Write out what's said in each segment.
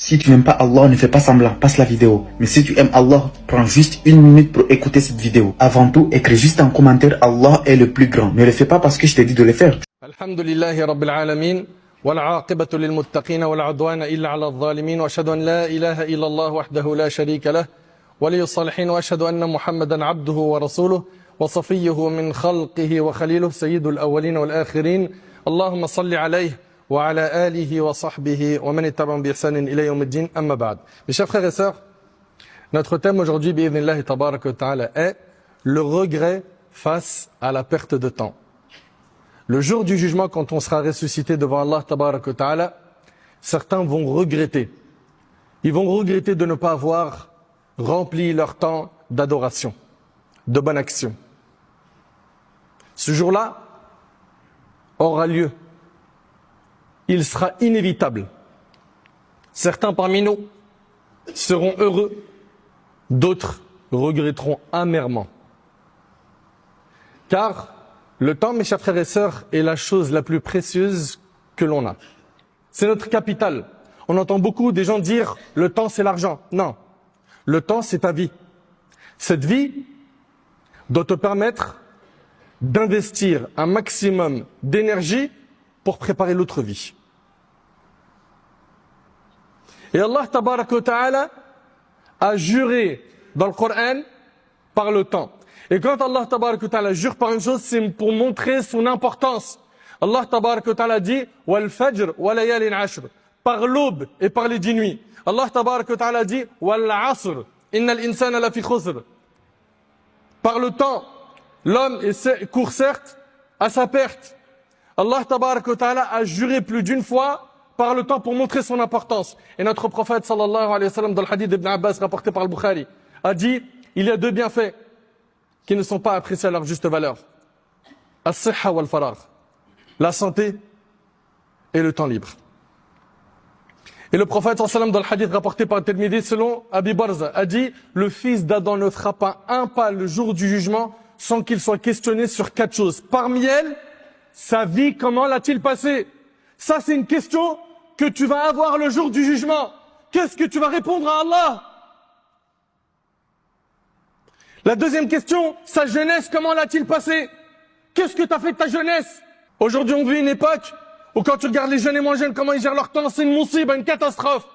Si tu n'aimes pas Allah, ne fais pas semblant, passe la vidéo. Mais si tu aimes Allah, prends juste 1 minute pour écouter cette vidéo. Avant tout, écris juste en commentaire Allah est le plus grand. Ne le fais pas parce que je t'ai dit de le faire. Alhamdulillahi Rabbil Alamin, wal aqibatu lil muttaqin wal udwana illa ala adh-dhalimin wa ashhadu an la ilaha illa Allah wahdahu la sharika lah waliyus salihin wa ashhadu anna Muhammadan abduhu wa rasuluhu wa safiyyuhu min khalqihi wa khaliluhu sayyidul awwalin wal akhirin. Allahumma salli alayhi wa ala alihi wa sahbihi wa man ittaba'a bi ihsanin ila yawm ad-din, amma ba'd. Mes chers frères et sœurs, notre thème aujourd'hui bi'idhnillahi tabaraka wa ta'ala est le regret face à la perte de temps. Le jour du jugement, quand on sera ressuscité devant Allah tabaraka wa ta'ala, certains vont regretter. Ils vont regretter de ne pas avoir rempli leur temps d'adoration, de bonne action. Ce jour-là aura lieu. Il sera inévitable. Certains parmi nous seront heureux, d'autres regretteront amèrement. Car le temps, mes chers frères et sœurs, est la chose la plus précieuse que l'on a. C'est notre capital. On entend beaucoup des gens dire « le temps c'est l'argent ». Non, le temps c'est ta vie. Cette vie doit te permettre d'investir un maximum d'énergie pour préparer l'autre vie. Et Allah tabaraka wa ta'ala a juré dans le Coran par le temps. Et quand Allah tabaraka wa ta'ala jure par une chose, c'est pour montrer son importance. Allah tabaraka wa ta'ala dit « Wal fajr wa layalin ashr » par l'aube et par les 10 nuits. Allah tabaraka wa ta'ala dit « Wal asr innal insana lafi khusr » par le temps. L'homme court certes à sa perte. Allah tabaraka wa ta'ala a juré plus d'une fois par le temps pour montrer son importance. Et notre prophète sallallahu alayhi wa sallam dans le hadith d'Ibn Abbas rapporté par le Bukhari a dit il y a 2 bienfaits qui ne sont pas appréciés à leur juste valeur. As-sihha wal faragh, la santé et le temps libre. Et le prophète sallallahu alayhi wa sallam dans le hadith rapporté par Tirmidhi selon Abi Barza a dit le fils d'Adam ne fera pas un pas le jour du jugement sans qu'il soit questionné sur 4 choses. Parmi elles, sa vie, comment l'a-t-il passé? Ça, c'est une question que tu vas avoir le jour du jugement. Qu'est-ce que tu vas répondre à Allah? La deuxième question, sa jeunesse, comment l'a-t-il passé? Qu'est-ce que tu as fait de ta jeunesse? Aujourd'hui, on vit une époque où quand tu regardes les jeunes et moins jeunes, comment ils gèrent leur temps, c'est une moussiba, une catastrophe.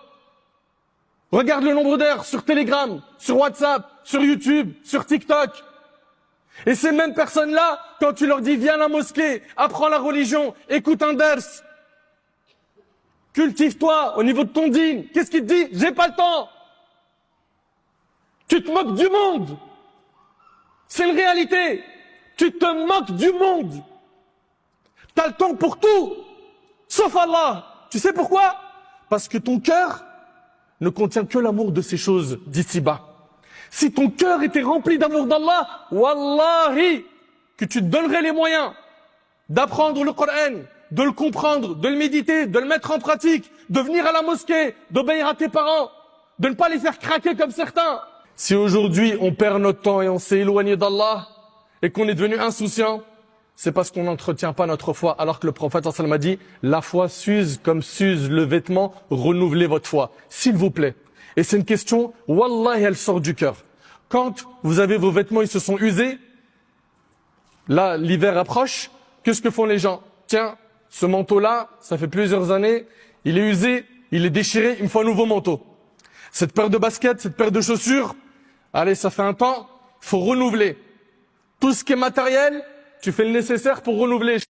Regarde le nombre d'heures sur Telegram, sur WhatsApp, sur YouTube, sur TikTok. Et ces mêmes personnes-là, quand tu leur dis viens à la mosquée, apprends la religion, écoute un ders, cultive-toi au niveau de ton dîn, qu'est-ce qu'il te dit? J'ai pas le temps. Tu te moques du monde. C'est une réalité. Tu te moques du monde. Tu as le temps pour tout, sauf Allah. Tu sais pourquoi? Parce que ton cœur ne contient que l'amour de ces choses d'ici-bas. Si ton cœur était rempli d'amour d'Allah, wallahi, que tu te donnerais les moyens d'apprendre le Coran, de le comprendre, de le méditer, de le mettre en pratique, de venir à la mosquée, d'obéir à tes parents, de ne pas les faire craquer comme certains. Si aujourd'hui on perd notre temps et on s'est éloigné d'Allah et qu'on est devenu insouciant, c'est parce qu'on n'entretient pas notre foi. Alors que le prophète sallallahu alayhi wa sallam a dit, la foi s'use comme s'use le vêtement, renouvelez votre foi. S'il vous plaît. Et c'est une question, wallahi, elle sort du cœur. Quand vous avez vos vêtements, ils se sont usés, là, l'hiver approche, qu'est-ce que font les gens? Tiens, ce manteau-là, ça fait plusieurs années, il est usé, il est déchiré, il me faut un nouveau manteau. Cette paire de baskets, cette paire de chaussures, allez, ça fait un temps, il faut renouveler. Tout ce qui est matériel, tu fais le nécessaire pour renouveler.